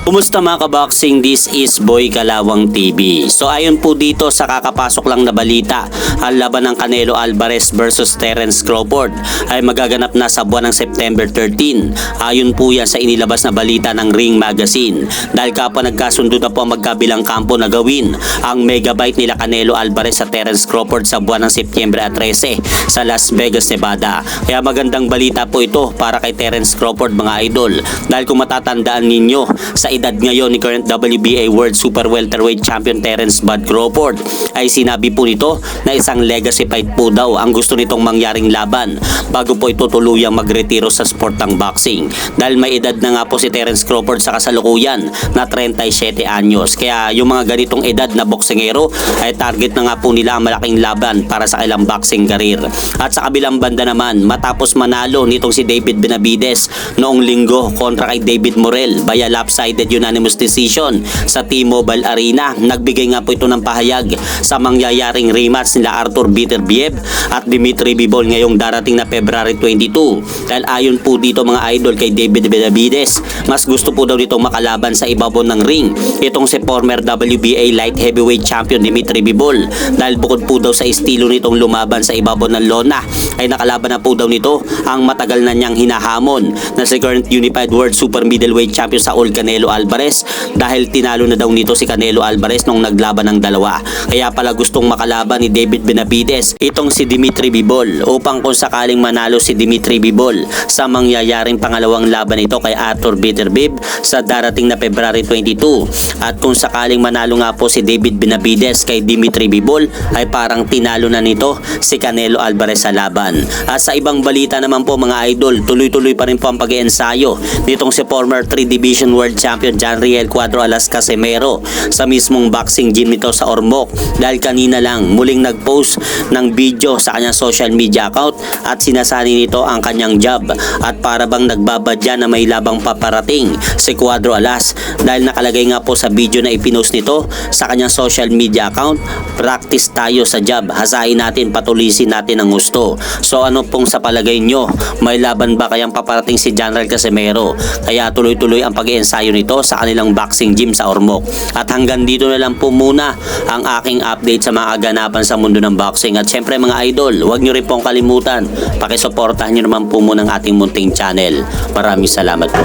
Kumusta mga kaboxing? This is Boy Kalawang TV. So ayon po dito sa kakapasok lang na balita, ang laban ng Canelo Alvarez versus Terence Crawford ay magaganap na sa buwan ng September 13. Ayon po yan sa inilabas na balita ng Ring Magazine. Dahil kapwa nagkasundo na po ang magkabilang kampo na gawin ang megabyte nila Canelo Alvarez sa Terence Crawford sa buwan ng September 13 sa Las Vegas, Nevada. Kaya magandang balita po ito para kay Terence Crawford mga idol. Dahil kung matatandaan ninyo, sa edad ngayon ni current WBA World Super Welterweight Champion Terence Bud Crawford ay sinabi po nito na isang legacy fight po daw ang gusto nitong mangyaring laban bago po ito tuluyang magretiro sa sport ng boxing. Dahil may edad na nga po si Terence Crawford sa kasalukuyan na 37 anyos. Kaya yung mga ganitong edad na boksingero ay target na nga po nila ang malaking laban para sa kailang boxing career. At sa kabilang banda naman, matapos manalo nitong si David Benavides noong linggo kontra kay David Morrell via lopsided unanimous decision sa T-Mobile Arena, nagbigay nga po ito ng pahayag sa mangyayaring rematch nila Arthur Beterbiev at Dimitri Bivol ngayong darating na February 22. Dahil ayon po dito mga idol kay David Benavides, mas gusto po daw nitong makalaban sa ibabaw ng ring itong si former WBA light heavyweight champion Dimitri Bivol. Dahil bukod po daw sa estilo nitong lumaban sa ibabaw ng lona, ay nakalaban na po daw nito ang matagal na niyang hinahamon na si current Unified World Super Middleweight Champion Saul Canelo Alvarez, dahil tinalo na daw nito si Canelo Alvarez nung naglaban ng dalawa. Kaya pala gustong makalaban ni David Benavides itong si Dimitri Bivol upang kung sakaling manalo si Dimitri Bivol sa mangyayaring pangalawang laban ito kay Arthur Beterbiev sa darating na February 22. At kung sakaling manalo nga po si David Benavides kay Dimitri Bivol ay parang tinalo na nito si Canelo Alvarez sa laban. At sa ibang balita naman po mga idol, tuloy-tuloy pa rin po ang pag-iensayo nitong si former 3 Division World Champion John Riel Cuadro Alas Casimero sa mismong boxing gym nito sa Ormoc. Dahil kanina lang muling nag-post ng video sa kanyang social media account at sinasani nito ang kanyang jab at para bang nagbabadya na may labang paparating si Cuadro Alas. Dahil nakalagay nga po sa video na ipinost nito sa kanyang social media account, practice tayo sa jab, hasain natin, patulisin natin ang gusto. So ano pong sa palagay nyo, may laban ba kayang paparating si John Riel Casimero? Kaya tuloy-tuloy ang pag-iensayo nito sa kanilang boxing gym sa Ormoc. At hanggang dito na lang po muna ang aking update sa mga aganapan sa mundo ng boxing. At syempre mga idol, huwag nyo rin pong kalimutan, pakisuportahan nyo naman po muna ang ating munting channel. Maraming salamat po.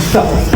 Stop.